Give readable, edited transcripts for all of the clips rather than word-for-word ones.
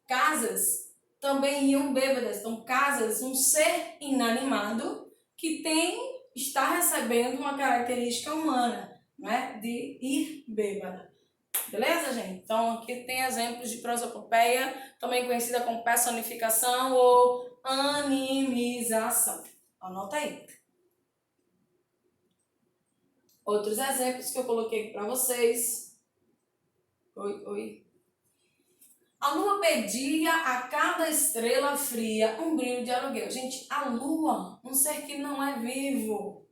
casas também iam bêbadas. Então, casas, um ser inanimado que está recebendo uma característica humana, né, de ir bêbada. Beleza, gente? Então, aqui tem exemplos de prosopopeia, também conhecida como personificação ou animização. Anota aí. Outros exemplos que eu coloquei para vocês. Oi. A lua pedia a cada estrela fria um brilho de aluguel. Gente, a lua, um ser que não é vivo,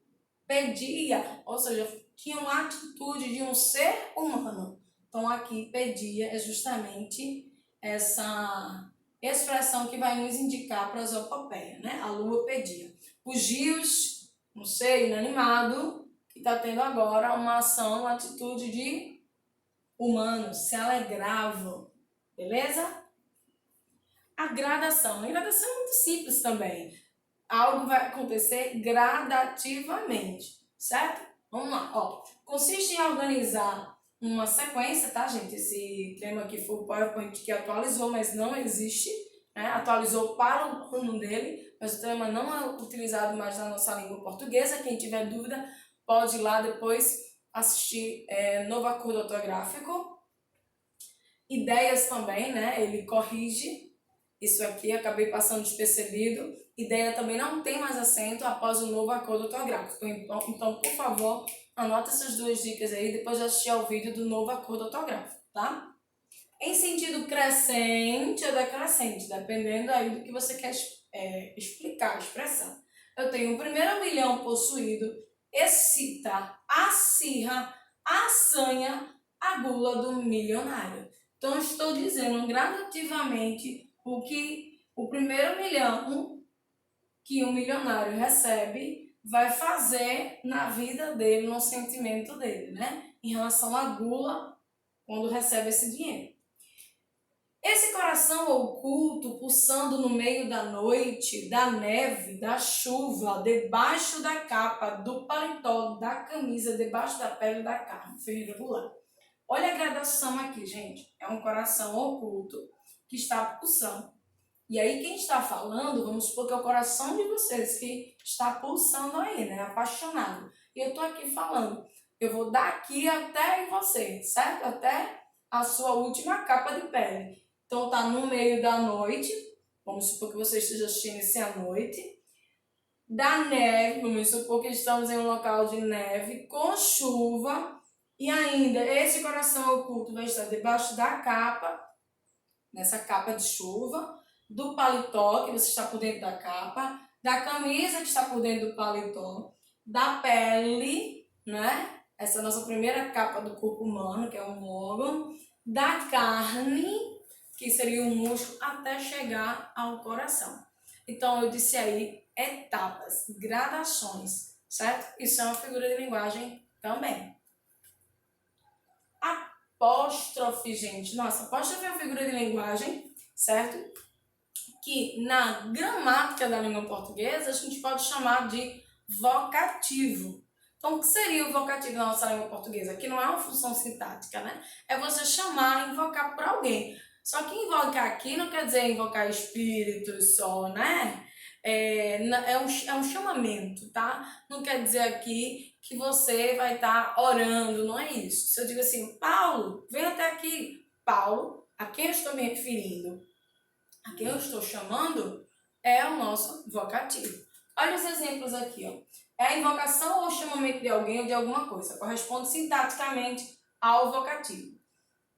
pedia, ou seja, tinha uma atitude de um ser humano. Então, aqui, pedia é justamente essa expressão que vai nos indicar a prosopopeia, né? A lua pedia. Os rios, um ser inanimado, que está tendo agora uma ação, uma atitude de humano, se alegravam. Beleza? A gradação. A gradação é muito simples também. Algo vai acontecer gradativamente, certo? Vamos lá, ó. Consiste em organizar uma sequência, tá, gente? Esse tema aqui foi o PowerPoint que atualizou, mas não existe, né? Atualizou para o ano dele, mas o tema não é utilizado mais na nossa língua portuguesa. Quem tiver dúvida, pode ir lá depois assistir novo acordo ortográfico. Ideias também, né? Ele corrige isso aqui, acabei passando despercebido. Ideia também não tem mais acento após o novo acordo ortográfico. Então, por favor, anota essas duas dicas aí depois de assistir ao vídeo do novo acordo ortográfico, tá? Em sentido crescente ou decrescente, dependendo aí do que você quer explicar, a expressão. Eu tenho o primeiro milhão possuído, excita, acirra, assanha a gula do milionário. Então, estou dizendo gradativamente o que o primeiro milhão que o milionário recebe vai fazer na vida dele, no sentimento dele, né? Em relação à gula, quando recebe esse dinheiro. Esse coração oculto, pulsando no meio da noite, da neve, da chuva, debaixo da capa, do paletó, da camisa, debaixo da pele da carne, Ferreira Goulart. Olha a gradação aqui, gente. É um coração oculto que está pulsando. E aí quem está falando, vamos supor que é o coração de vocês que está pulsando aí, né? Apaixonado. E eu estou aqui falando. Eu vou daqui até em você, certo? Até a sua última capa de pele. Então tá no meio da noite. Vamos supor que você esteja assistindo isso à noite. Da neve, vamos supor que estamos em um local de neve, com chuva. E ainda, esse coração oculto vai estar debaixo da capa, nessa capa de chuva, do paletó, que você está por dentro da capa, da camisa que está por dentro do paletó, da pele, né? Essa é a nossa primeira capa do corpo humano, que é o órgão, da carne, que seria o músculo, até chegar ao coração. Então, eu disse aí etapas, gradações, certo? Isso é uma figura de linguagem também. Apóstrofe, gente. Nossa, apóstrofe é uma figura de linguagem, certo? Que na gramática da língua portuguesa a gente pode chamar de vocativo. Então, o que seria o vocativo na nossa língua portuguesa? Que não é uma função sintática, né? É você chamar, invocar por alguém. Só que invocar aqui não quer dizer invocar espíritos só, né? É um chamamento, tá? Não quer dizer aqui que você vai estar orando, não é isso. Se eu digo assim, Paulo, vem até aqui. Paulo, a quem eu estou me referindo? A quem eu estou chamando é o nosso vocativo. Olha os exemplos aqui, ó. É a invocação ou chamamento de alguém ou de alguma coisa. Corresponde sintaticamente ao vocativo.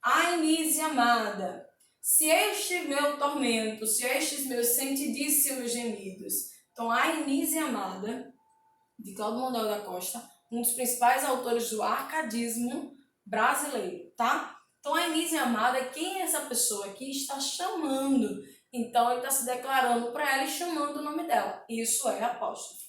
Anísia amada, se este meu tormento, se estes meus sentidíssimos gemidos. Então, a Anísia amada, de Cláudio Monteiro da Costa, um dos principais autores do arcadismo brasileiro, tá? Então, a Anísia amada, quem é essa pessoa que está chamando? Então, ele está se declarando para ela e chamando o nome dela. Isso é apóstrofe.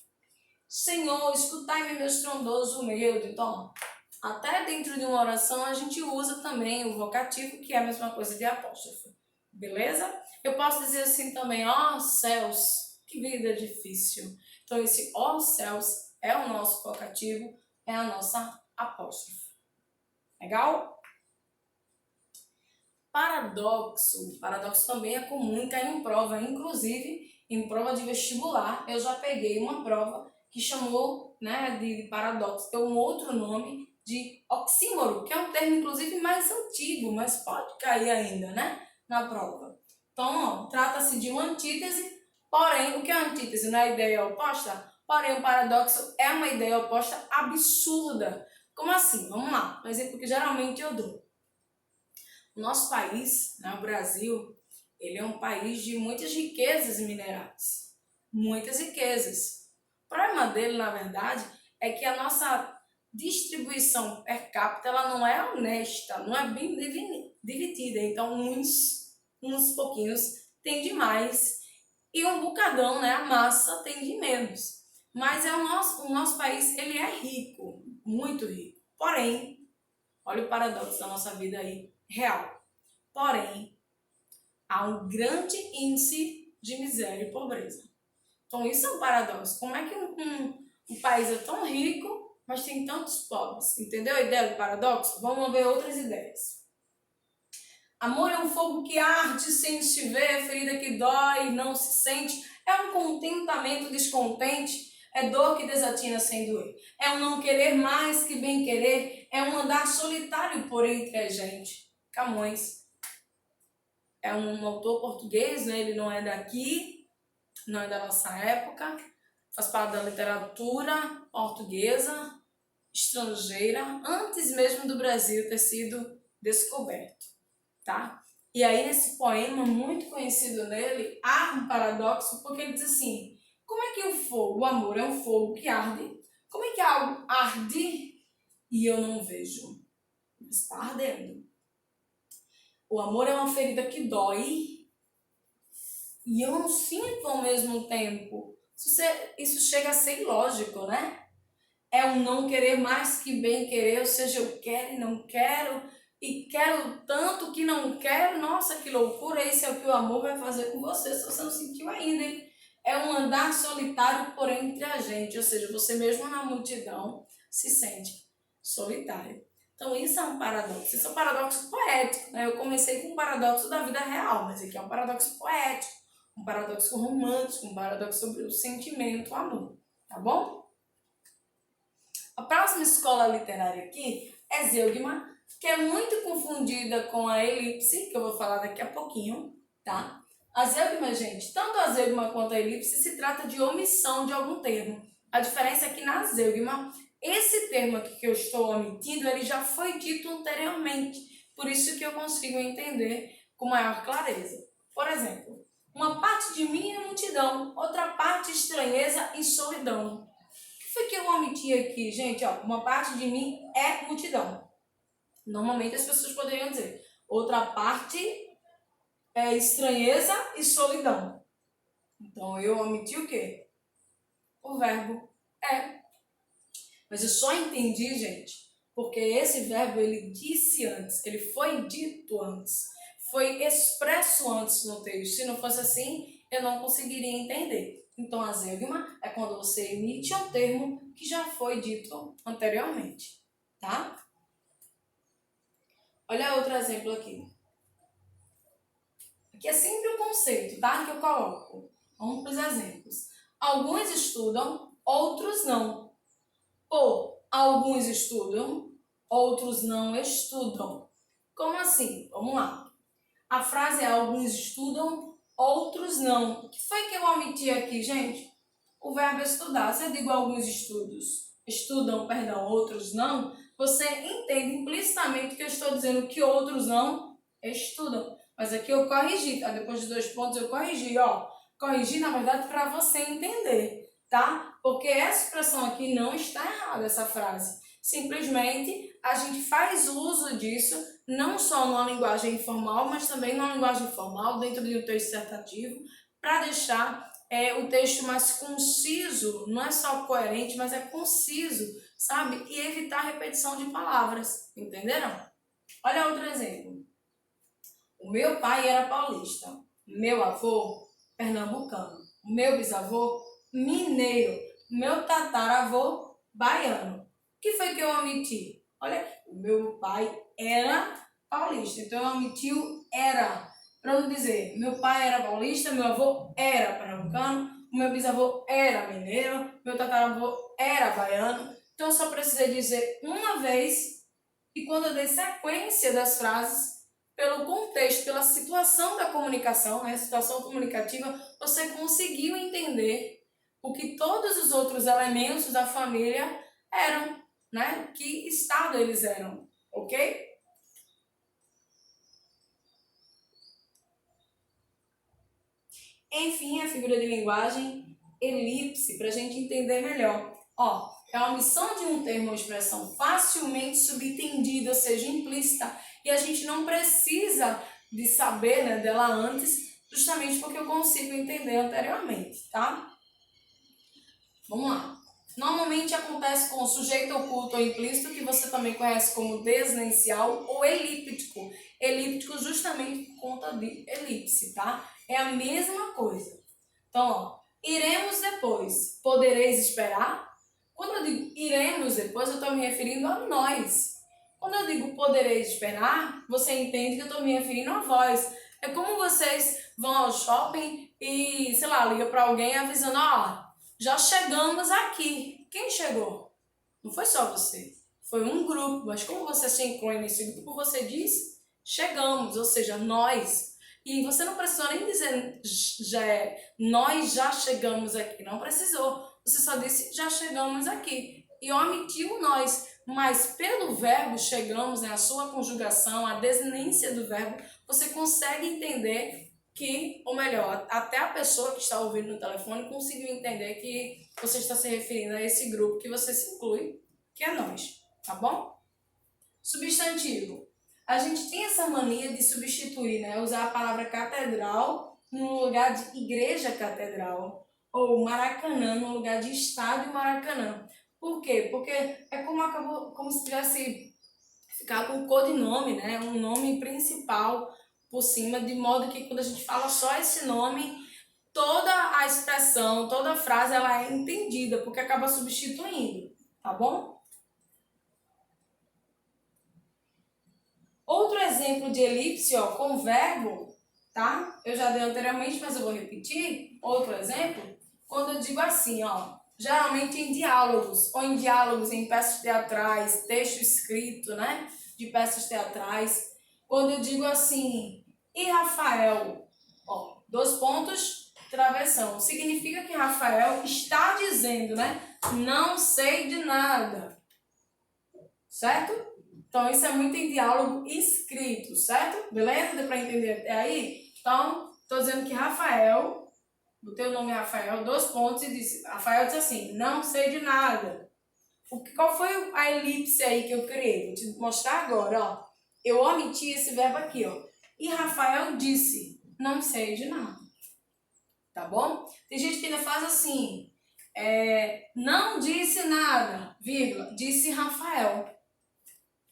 Senhor, escutai-me, meu estrondoso medo. Então, até dentro de uma oração, a gente usa também o vocativo, que é a mesma coisa de apóstrofe. Beleza? Eu posso dizer assim também, ó céus, que vida difícil. Então, esse ó céus é o nosso vocativo, é a nossa apóstrofe. Legal? paradoxo. Paradoxo também é comum e cai em prova, inclusive em prova de vestibular. Eu já peguei uma prova que chamou, né, de paradoxo, tem um outro nome de oxímoro, que é um termo inclusive mais antigo, mas pode cair ainda, né, na prova. Então, trata-se de uma antítese, porém, o que é a antítese? Não é a ideia oposta? Porém, o paradoxo é uma ideia oposta absurda. Como assim? Vamos lá, um exemplo que geralmente eu dou. O nosso país, né, o Brasil, ele é um país de muitas riquezas minerais. Muitas riquezas. O problema dele, na verdade, é que a nossa distribuição per capita ela não é honesta, não é bem dividida. Então, uns pouquinhos têm de mais e um bocadão, né, a massa tem de menos. Mas o nosso país, ele é rico, muito rico. Porém, olha o paradoxo da nossa vida aí, real. Porém, há um grande índice de miséria e pobreza. Então, isso é um paradoxo. Como é que um país é tão rico, mas tem tantos pobres? Entendeu a ideia do paradoxo? Vamos ver outras ideias. Amor é um fogo que arde sem se ver, ferida que dói, não se sente. É um contentamento descontente, é dor que desatina sem doer. É um não querer mais que bem querer, é um andar solitário por entre a gente. Camões é um autor português, né? Ele não é daqui, não é da nossa época, faz parte da literatura portuguesa, estrangeira, antes mesmo do Brasil ter sido descoberto, tá? E aí nesse poema muito conhecido nele, há um paradoxo, porque ele diz assim, como é que o fogo, o amor é um fogo que arde, como é que algo arde e eu não vejo? Está ardendo. O amor é uma ferida que dói e eu não sinto ao mesmo tempo. Isso chega a ser ilógico, né? É um não querer mais que bem querer, ou seja, eu quero e não quero, e quero tanto que não quero. Nossa, que loucura! Isso é o que o amor vai fazer com você, se você não sentiu ainda, hein? É um andar solitário por entre a gente, ou seja, você mesmo na multidão se sente solitário. Então isso é um paradoxo, isso é um paradoxo poético, né? Eu comecei com um paradoxo da vida real, mas aqui é um paradoxo poético, um paradoxo romântico, um paradoxo sobre o sentimento, o amor, tá bom? A próxima escola literária aqui é Zeugma, que é muito confundida com a elipse, que eu vou falar daqui a pouquinho, tá? A Zeugma, gente, tanto a Zeugma quanto a elipse se trata de omissão de algum termo. A diferença é que na Zeugma, esse termo aqui que eu estou omitindo, ele já foi dito anteriormente, por isso que eu consigo entender com maior clareza. Por exemplo, uma parte de mim é multidão, outra parte estranheza e solidão. O que foi que eu omiti aqui, gente? Ó, uma parte de mim é multidão. Normalmente as pessoas poderiam dizer, outra parte é estranheza e solidão. Então eu omiti o quê? O verbo é. Mas eu só entendi, gente, porque esse verbo ele disse antes, ele foi dito antes, foi expresso antes no texto. Se não fosse assim, eu não conseguiria entender. Então, a zeugma é quando você emite um termo que já foi dito anteriormente, tá? Olha outro exemplo aqui. Aqui é sempre o conceito, tá? Que eu coloco. Vamos para os exemplos. Alguns estudam, outros não. Ou alguns estudam, outros não estudam. Como assim? Vamos lá. A frase é alguns estudam, outros não. O que foi que eu omiti aqui, gente? O verbo estudar. Se eu digo alguns estudam, perdão, outros não, você entende implicitamente que eu estou dizendo que outros não estudam. Mas aqui eu corrigi, tá? Depois de 2 pontos eu corrigi, ó. Corrigi, na verdade, para você entender, tá? Porque essa expressão aqui não está errada, essa frase. Simplesmente a gente faz uso disso não só numa linguagem informal, mas também numa linguagem formal, dentro de um texto dissertativo, para deixar o texto mais conciso, não é só coerente, mas é conciso, sabe? E evitar repetição de palavras, entenderam? Olha outro exemplo. O meu pai era paulista, meu avô, pernambucano, meu bisavô, mineiro, meu tataravô, baiano. O que foi que eu omiti? Olha aqui, o meu pai era paulista. Então eu omiti o era, para não dizer, meu pai era paulista, meu avô era pernambucano, o meu bisavô era mineiro, meu tataravô era baiano. Então eu só precisei dizer uma vez, e quando eu dei sequência das frases, pelo contexto, pela situação da comunicação, né, situação comunicativa, você conseguiu entender o que todos os outros elementos da família eram, né? Que estado eles eram, ok? Enfim, a figura de linguagem elipse, para a gente entender melhor. Ó, é a omissão de um termo ou expressão facilmente subentendida, ou seja, implícita, e a gente não precisa de saber, né, dela antes, justamente porque eu consigo entender anteriormente, tá? Vamos lá. Normalmente acontece com o sujeito oculto ou implícito, que você também conhece como desenencial ou elíptico. Elíptico justamente por conta de elipse, tá? É a mesma coisa. Então, ó, iremos depois. Podereis esperar? Quando eu digo iremos depois, eu estou me referindo a nós. Quando eu digo podereis esperar, você entende que eu estou me referindo a vós. É como vocês vão ao shopping e, sei lá, liga para alguém avisando, ó, já chegamos aqui. Quem chegou? Não foi só você. Foi um grupo, mas como você se inclui nesse grupo, você diz chegamos, ou seja, nós. E você não precisou nem dizer nós já chegamos aqui. Não precisou. Você só disse já chegamos aqui. E omitiu nós. Mas pelo verbo chegamos, né, a sua conjugação, a desinência do verbo, você consegue entender que, ou melhor, até a pessoa que está ouvindo no telefone conseguiu entender que você está se referindo a esse grupo que você se inclui, que é nós, tá bom? Substantivo. A gente tem essa mania de substituir, né? Usar a palavra catedral no lugar de igreja catedral, ou Maracanã no lugar de estádio Maracanã. Por quê? Porque é como se tivesse ficar com um codinome, né? Um nome principal por cima, de modo que quando a gente fala só esse nome, toda a expressão, toda a frase, ela é entendida, porque acaba substituindo, tá bom? Outro exemplo de elipse, ó, com verbo, tá? Eu já dei anteriormente, mas eu vou repetir. Outro exemplo, quando eu digo assim, ó, geralmente em diálogos, ou em diálogos em peças teatrais, texto escrito, né? De peças teatrais. Quando eu digo assim, e Rafael, ó, 2 pontos, travessão. Significa que Rafael está dizendo, né? Não sei de nada. Certo? Então, isso é muito em diálogo escrito, certo? Beleza? Deu para entender até aí? Então, estou dizendo que Rafael, o teu nome é Rafael, 2 pontos, e disse, Rafael disse assim, não sei de nada. Qual foi a elipse aí que eu criei? Vou te mostrar agora, ó. Eu omiti esse verbo aqui, ó. E Rafael disse, não sei de nada. Tá bom? Tem gente que ainda faz assim, não disse nada, vírgula, disse Rafael.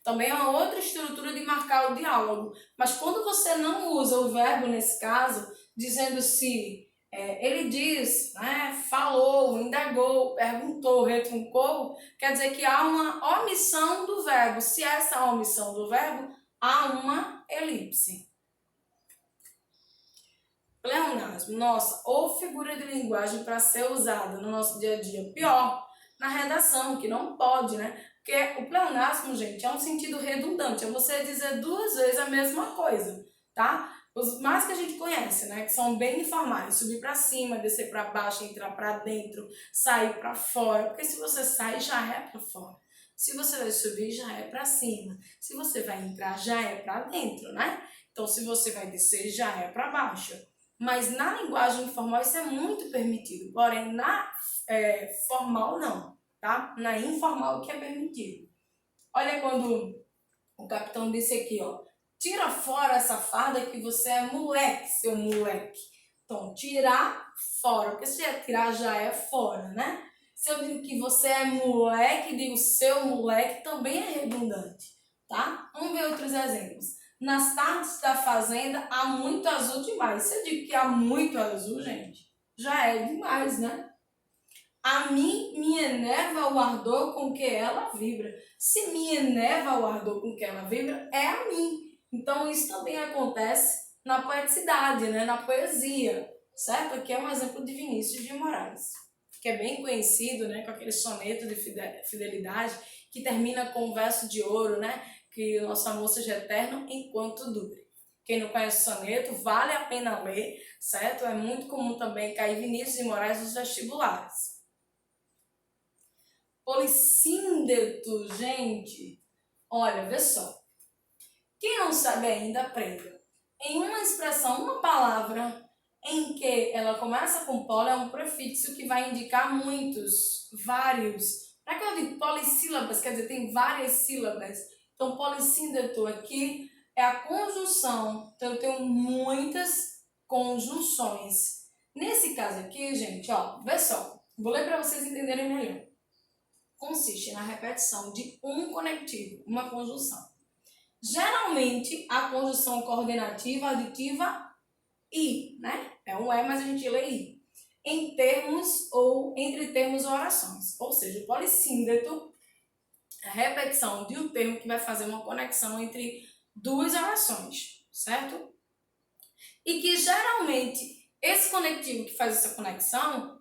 Também é uma outra estrutura de marcar o diálogo. Mas quando você não usa o verbo nesse caso, dizendo se ele diz, né, falou, indagou, perguntou, retruncou, quer dizer que há uma omissão do verbo. Se há essa omissão do verbo, há uma elipse. Pleonasmo, nossa, ou figura de linguagem para ser usada no nosso dia a dia. Pior, na redação, que não pode, né? Porque o pleonasmo, gente, é um sentido redundante, é você dizer 2 vezes a mesma coisa, tá? Os mais que a gente conhece, né, que são bem informais, subir para cima, descer para baixo, entrar para dentro, sair para fora, porque se você sai, já é para fora. Se você vai subir, já é para cima. Se você vai entrar, já é para dentro, né? Então, se você vai descer, já é para baixo. Mas na linguagem informal isso é muito permitido, porém na formal não, tá? Na informal que é permitido. Olha quando o capitão disse aqui, ó, tira fora essa farda que você é moleque, seu moleque. Então, tirar fora, porque se é tirar já é fora, né? Se eu digo que você é moleque, digo seu moleque, também é redundante, tá? Vamos ver outros exemplos. Nas tardes da fazenda há muito azul demais. Se eu digo que há muito azul, gente, já é demais, né? A mim me enerva o ardor com que ela vibra. Se me enerva o ardor com que ela vibra, é a mim. Então, isso também acontece na poeticidade, né? Na poesia, certo? Aqui é um exemplo de Vinícius de Moraes, que é bem conhecido, né? Com aquele soneto de fidelidade que termina com o verso de ouro, né? Que o nosso amor seja eterno enquanto dure. Quem não conhece o soneto, vale a pena ler, certo? É muito comum também cair Vinícius de Moraes nos vestibulares. Polissíndeto, gente. Olha, vê só. Quem não sabe ainda, aprenda. Em uma expressão, uma palavra em que ela começa com poli, é um prefixo que vai indicar muitos, vários. Para que eu digo polissílabas, quer dizer, tem várias sílabas. Então, polissíndeto aqui é a conjunção. Então, eu tenho muitas conjunções. Nesse caso aqui, gente, ó, vê só. Vou ler para vocês entenderem melhor. Consiste na repetição de um conectivo, uma conjunção. Geralmente, a conjunção coordenativa aditiva I, né? É um E, mas a gente lê I. Em termos ou entre termos ou orações. Ou seja, o polissíndeto é a repetição de um termo que vai fazer uma conexão entre duas orações, certo? E que geralmente esse conectivo que faz essa conexão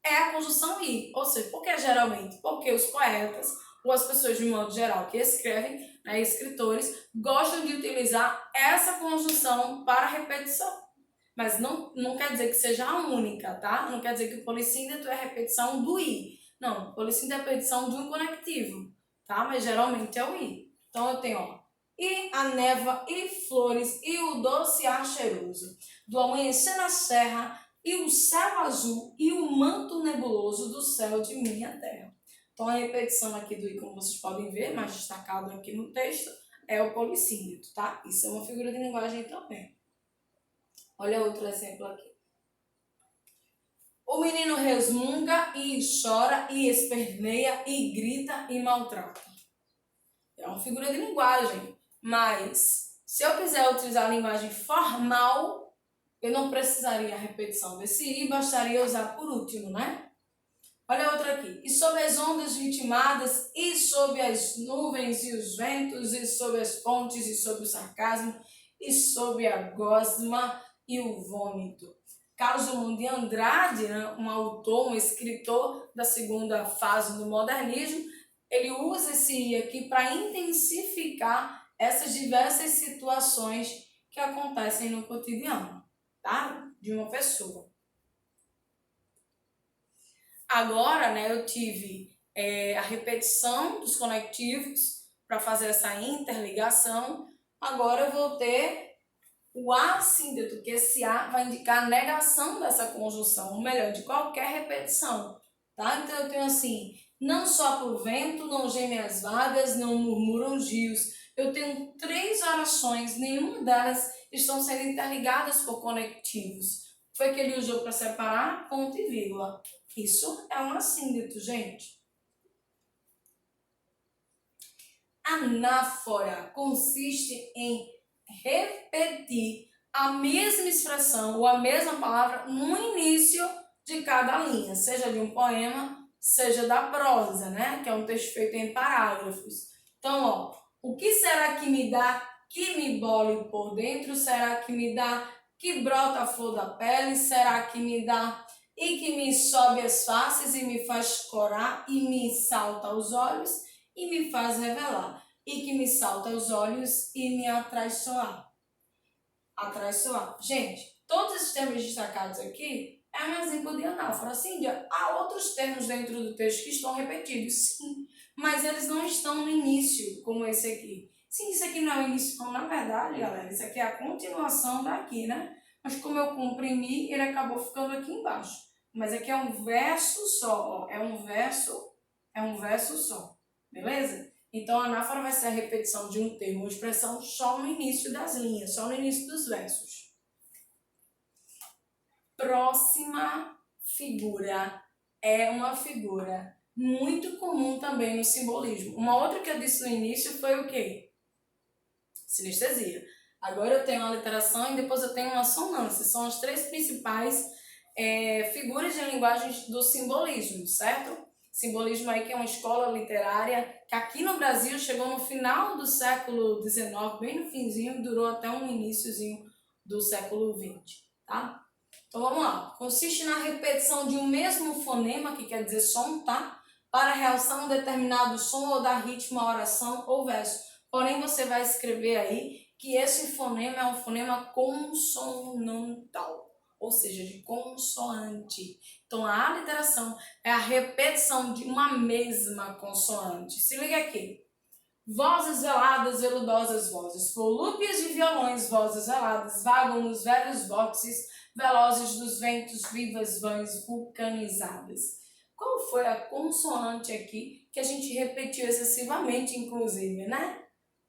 é a conjunção I. Ou seja, por que geralmente? Porque os poetas ou as pessoas de modo geral que escrevem, né, escritores, gostam de utilizar essa conjunção para repetição. Mas não quer dizer que seja a única, tá? Não quer dizer que o polissíndeto é a repetição do I. Não, o polissíndeto é a repetição de um conectivo, tá? Mas geralmente é o I. Então eu tenho, ó, e a névoa, e flores, e o doce ar cheiroso, do amanhecer na serra, e o céu azul, e o manto nebuloso do céu de minha terra. Então a repetição aqui do I, como vocês podem ver, mais destacado aqui no texto, é o polissíndeto, tá? Isso é uma figura de linguagem também. Olha outro exemplo aqui. O menino resmunga e chora e esperneia e grita e maltrata. É uma figura de linguagem, mas se eu quiser utilizar a linguagem formal, eu não precisaria a repetição desse I, bastaria usar por último, né? Olha outra aqui. E sob as ondas ritmadas, e sob as nuvens e os ventos, e sob as pontes, e sob o sarcasmo, e sob a gosma e o vômito. Carlos Drummond de Andrade, né, um autor, um escritor da segunda fase do modernismo, ele usa esse I aqui para intensificar essas diversas situações que acontecem no cotidiano, tá? De uma pessoa. Agora, né, eu tive a repetição dos conectivos para fazer essa interligação. Agora eu vou ter o assíndeto, que esse A vai indicar a negação dessa conjunção, ou melhor, de qualquer repetição, tá? Então eu tenho assim, não sopra o vento, não gemem as vagas, não murmuram os rios. Eu tenho 3 orações, nenhuma delas estão sendo interligadas por conectivos. Foi que ele usou para separar ponto e vírgula. Isso é um assíndeto, gente. Anáfora consiste em repetir a mesma expressão ou a mesma palavra no início de cada linha, seja de um poema, seja da prosa, né? Que é um texto feito em parágrafos. Então, ó, o que será que me dá que me bole por dentro? Será que me dá que brota a flor da pele? Será que me dá e que me sobe as faces e me faz corar e me salta aos olhos e me faz revelar? E que me salta aos olhos e me atraiçoar. Atraiçoar. Gente, todos esses termos destacados aqui é um exemplo de anáfora. Sim, há outros termos dentro do texto que estão repetidos, sim, mas eles não estão no início, como esse aqui. Sim, isso aqui não é o início, não, na verdade, galera, isso aqui é a continuação daqui, né? Mas como eu comprimi, ele acabou ficando aqui embaixo. Mas aqui é um verso só, ó, é um verso só, beleza? Então, a anáfora vai ser a repetição de um termo ou expressão só no início das linhas, só no início dos versos. Próxima figura é uma figura muito comum também no simbolismo. Uma outra que eu disse no início foi o quê? Sinestesia. Agora eu tenho uma literação e depois eu tenho uma sonância. São as 3 principais figuras de linguagem do simbolismo, certo? Simbolismo aí que é uma escola literária que aqui no Brasil chegou no final do século XIX, bem no finzinho, durou até um iniciozinho do século XX, tá? Então vamos lá. Consiste na repetição de um mesmo fonema, que quer dizer som, tá? Para realçar um determinado som ou dar ritmo à oração ou verso. Porém, você vai escrever aí que esse fonema é um fonema consonantal, ou seja, de consoante. Então, a aliteração é a repetição de uma mesma consoante. Se liga aqui. Vozes veladas, veludosas vozes, volúpias de violões, vozes veladas, vagam nos velhos vótices, velozes dos ventos, vivas vãs vulcanizadas. Qual foi a consoante aqui que a gente repetiu excessivamente, inclusive, né?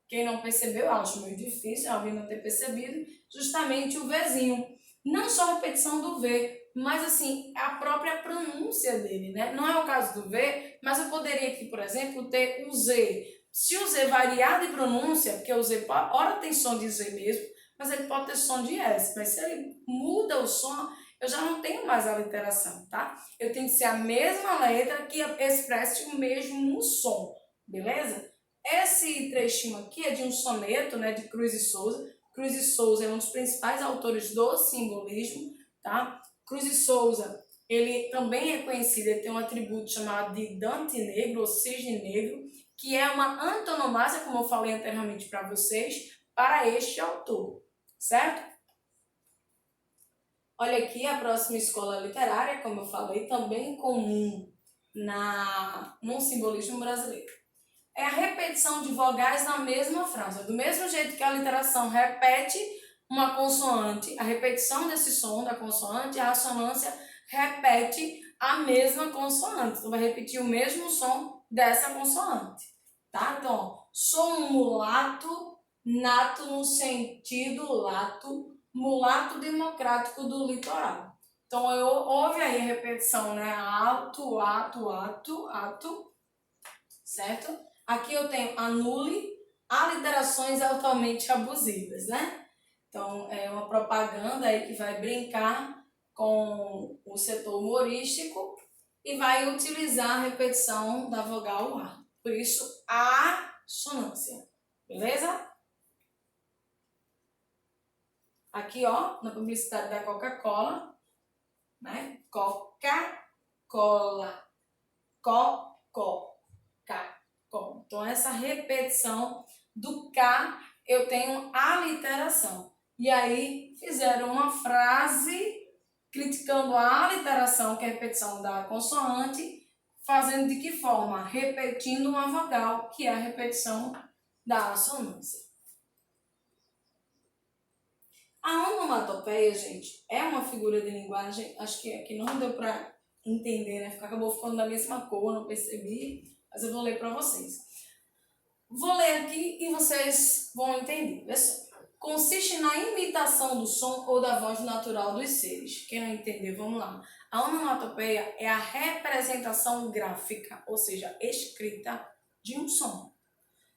Quem não percebeu, eu acho meio difícil, alguém não ter percebido, justamente o Vzinho. Não só a repetição do V, mas assim, a própria pronúncia dele, né? Não é o caso do V, mas eu poderia aqui, por exemplo, ter o Z. Se o Z variar de pronúncia, porque o Z, ora tem som de Z mesmo, mas ele pode ter som de S. Mas se ele muda o som, eu já não tenho mais a literação, tá? Eu tenho que ser a mesma letra que expresse o mesmo som, beleza? Esse trechinho aqui é de um soneto, né, de Cruz e Souza. Cruz e Souza é um dos principais autores do simbolismo, tá? Cruz e Souza, ele também é conhecido, ele tem um atributo chamado de Dante Negro, ou Cisne Negro, que é uma antonomásia, como eu falei anteriormente para vocês, para este autor, certo? Olha aqui a próxima escola literária, como eu falei, também comum no simbolismo brasileiro. É a repetição de vogais na mesma frase. Do mesmo jeito que a literação repete uma consoante, a repetição desse som da consoante, a assonância repete a mesma consoante. Então, vai repetir o mesmo som dessa consoante. Tá? Então, sou um mulato, nato no sentido lato, mulato democrático do litoral. Então, houve aí a repetição, né? Ato, ato, ato, ato, certo? Aqui eu tenho anule aliterações altamente abusivas, né? Então, é uma propaganda aí que vai brincar com o setor humorístico e vai utilizar a repetição da vogal A. Por isso, a sonância. Beleza? Aqui, ó, na publicidade da Coca-Cola, né? Coca-Cola. Co-co. Ca-co. Então, essa repetição do K, eu tenho aliteração. E aí, fizeram uma frase criticando a aliteração, que é a repetição da consoante, fazendo de que forma? Repetindo uma vogal, que é a repetição da assonância. A onomatopeia, gente, é uma figura de linguagem, acho que aqui não deu para entender, né? Acabou ficando da mesma cor, não percebi, mas eu vou ler para vocês. Vou ler aqui e vocês vão entender. Pessoal, consiste na imitação do som ou da voz natural dos seres. Quem não entender, vamos lá. A onomatopeia é a representação gráfica, ou seja, escrita de um som.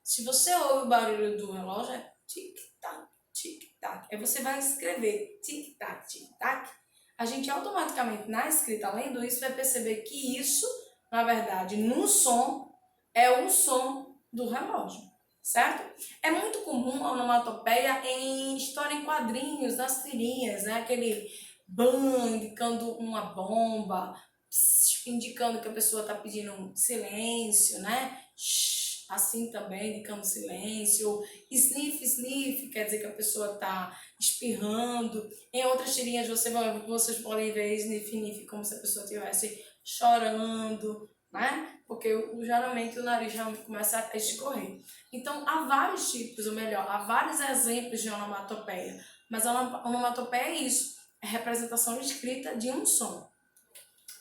Se você ouve o barulho do relógio, é tic-tac, tic-tac. Aí você vai escrever tic-tac, tic-tac. A gente automaticamente, na escrita, lendo isso, vai perceber que isso, na verdade, no som, é o som do relógio, certo? É muito comum a onomatopeia em história em quadrinhos, nas tirinhas, né? Aquele bam, indicando uma bomba, pss, indicando que a pessoa está pedindo um silêncio, né? Shhh, assim também, indicando silêncio. Sniff, sniff, quer dizer que a pessoa está espirrando. Em outras tirinhas vocês podem ver sniff, sniff, como se a pessoa estivesse chorando, né? Porque geralmente o nariz já começa a escorrer. Então, há vários tipos, ou melhor, há vários exemplos de onomatopeia. Mas a onomatopeia é isso, é representação escrita de um som.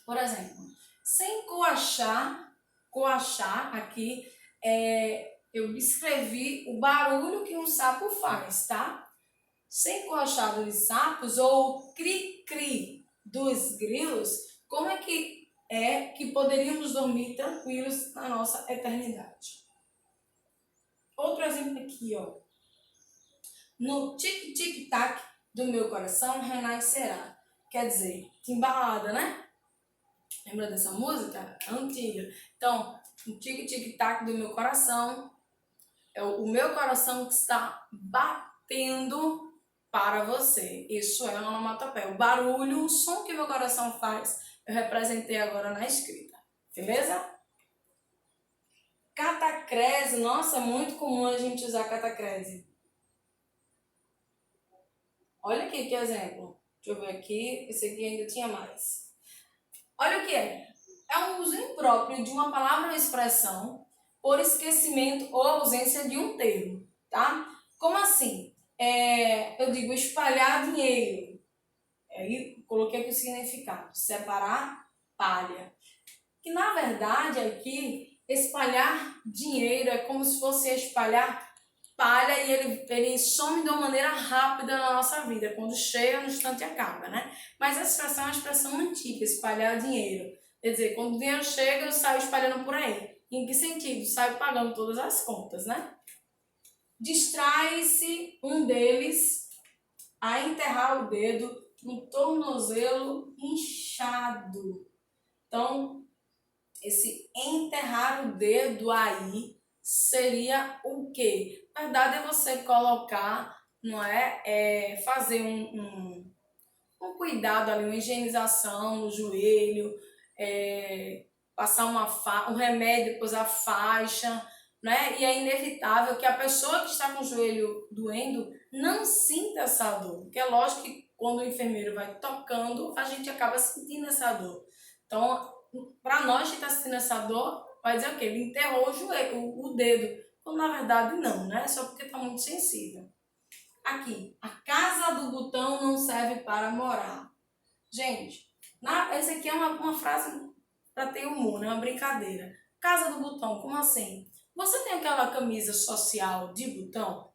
Por exemplo, sem coachar aqui, eu escrevi o barulho que um sapo faz, tá? Sem coachar dos sapos ou cri-cri dos grilos, como é que poderíamos dormir tranquilos na nossa eternidade? Outro exemplo aqui, ó. No tic-tic-tac do meu coração renascerá. Quer dizer, timbalada, né? Lembra dessa música? Antiga. Então, o tic-tic-tac do meu coração é o meu coração que está batendo para você. Isso é onomatopeia. O barulho, o som que meu coração faz, eu representei agora na escrita. Beleza? Catacrese. Nossa, é muito comum a gente usar catacrese. Olha aqui que exemplo. Deixa eu ver aqui. Esse aqui ainda tinha mais. Olha o que é. É um uso impróprio de uma palavra ou expressão por esquecimento ou ausência de um termo, tá? Como assim? Eu digo espalhar dinheiro. Aí coloquei aqui o significado. Separar palha. Que na verdade aqui, espalhar dinheiro é como se fosse espalhar palha e ele some de uma maneira rápida na nossa vida. Quando chega, no instante acaba, né? Mas essa expressão é uma expressão antiga, espalhar dinheiro. Quer dizer, quando o dinheiro chega, eu saio espalhando por aí. Em que sentido? Saio pagando todas as contas, né? Distrai-se um deles a enterrar o dedo no tornozelo inchado. Então, esse enterrar o dedo aí seria o quê? Na verdade é você colocar, não é? Fazer um cuidado ali, uma higienização no joelho, passar um remédio, depois a faixa, né? E é inevitável que a pessoa que está com o joelho doendo não sinta essa dor, porque é lógico que quando o enfermeiro vai tocando, a gente acaba sentindo essa dor. Então, para nós que está sentindo essa dor, vai dizer o quê? Ele enterrou o joelho, o dedo. Quando na verdade não, né? Só porque está muito sensível. Aqui, a casa do botão não serve para morar. Gente, essa aqui é uma frase para ter humor, né? Uma brincadeira. Casa do botão, como assim? Você tem aquela camisa social de botão,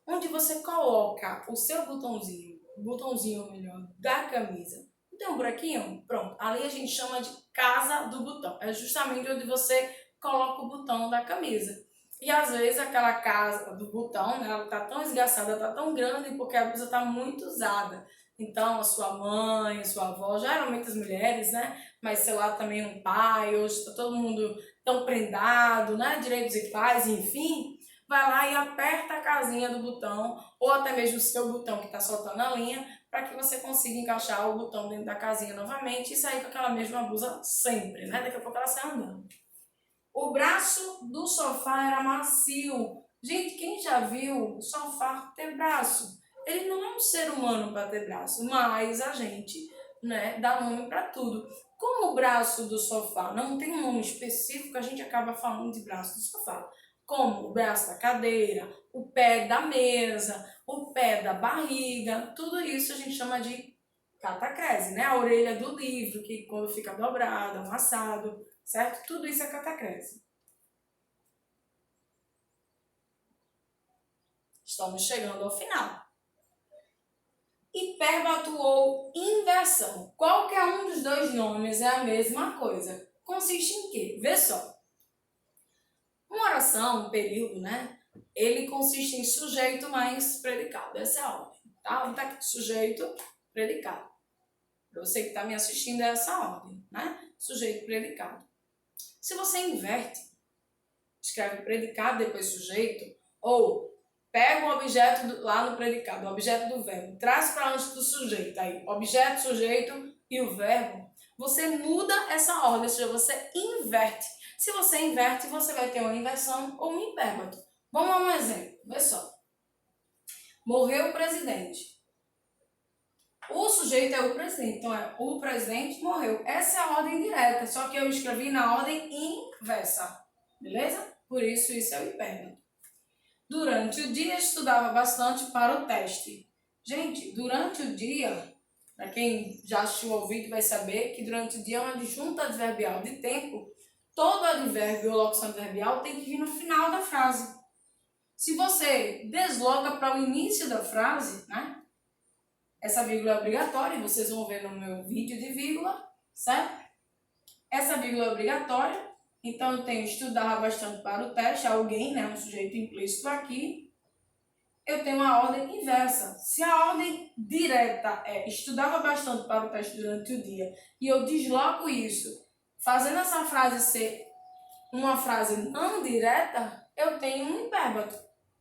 onde você coloca o seu botãozinho melhor, da camisa. Não tem um buraquinho? Pronto. Ali a gente chama de casa do botão. É justamente onde você coloca o botão da camisa. E às vezes aquela casa do botão, né, ela tá tão esgaçada, tá tão grande porque a blusa tá muito usada. Então a sua mãe, a sua avó, geralmente as mulheres, né, mas sei lá também um pai, hoje tá todo mundo tão prendado, né, direitos iguais, enfim, vai lá e aperta a casinha do botão ou até mesmo o seu botão que está soltando a linha para que você consiga encaixar o botão dentro da casinha novamente e sair com aquela mesma blusa sempre, né? Daqui a pouco ela sai andando. O braço do sofá era macio. Gente, quem já viu o sofá ter braço? Ele não é um ser humano para ter braço, mas a gente, né, dá nome para tudo. Como o braço do sofá não tem um nome específico, a gente acaba falando de braço do sofá. Como o braço da cadeira, o pé da mesa, o pé da barriga, tudo isso a gente chama de catacrese, né? A orelha do livro, que quando fica dobrada, amassado, certo? Tudo isso é catacrese. Estamos chegando ao final. Hipérbato ou inversão. Qualquer um dos dois nomes é a mesma coisa. Consiste em quê? Vê só. Uma oração, um período, né? Ele consiste em sujeito mais predicado. Essa é a ordem, tá? Tá aqui, sujeito, predicado. Para você que está me assistindo, é essa ordem, né? Sujeito, predicado. Se você inverte, escreve predicado, depois sujeito, ou pega o objeto lá no predicado, o objeto do verbo, traz para antes do sujeito, aí, objeto, sujeito e o verbo, você muda essa ordem, ou seja, você inverte. Se você inverte, você vai ter uma inversão ou um hipérbato. Vamos a um exemplo, vê só. Morreu o presidente. O sujeito é o presidente, então é o presidente morreu. Essa é a ordem direta, só que eu escrevi na ordem inversa, beleza? Por isso é o hipérbato. Durante o dia estudava bastante para o teste. Gente, durante o dia, para quem já assistiu ao vídeo vai saber que durante o dia é uma adjunta adverbial de tempo. Todo advérbio ou locução adverbial tem que vir no final da frase. Se você desloca para o início da frase, né? Essa vírgula é obrigatória, vocês vão ver no meu vídeo de vírgula, certo? Essa vírgula é obrigatória, então eu tenho estudar bastante para o teste, alguém, né? Um sujeito implícito aqui. eu tenho uma ordem inversa. Se a ordem direta é estudava bastante para o teste durante o dia e eu desloco isso, fazendo essa frase ser uma frase não direta, eu tenho um hipérbato,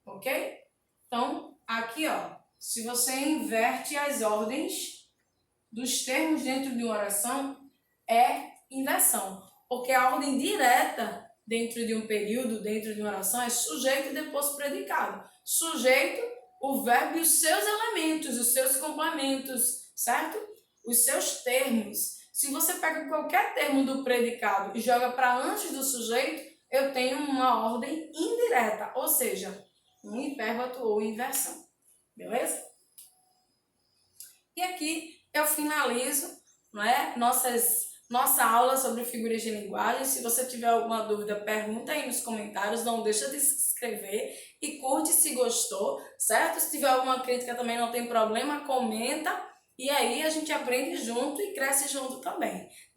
ok? Então, aqui, ó, se você inverte as ordens dos termos dentro de uma oração, é inversão. Porque a ordem direta dentro de um período, dentro de uma oração, é sujeito e depois predicado. Sujeito, o verbo e os seus elementos, os seus complementos, certo? Os seus termos. Se você pega qualquer termo do predicado e joga para antes do sujeito, eu tenho uma ordem indireta, ou seja, um hipérbato ou inversão. Beleza? E aqui eu finalizo, né, nossa aula sobre figuras de linguagem. Se você tiver alguma dúvida, pergunta aí nos comentários, não deixa de se inscrever e curte se gostou, certo? Se tiver alguma crítica também não tem problema, comenta e aí a gente aprende junto e cresce junto também.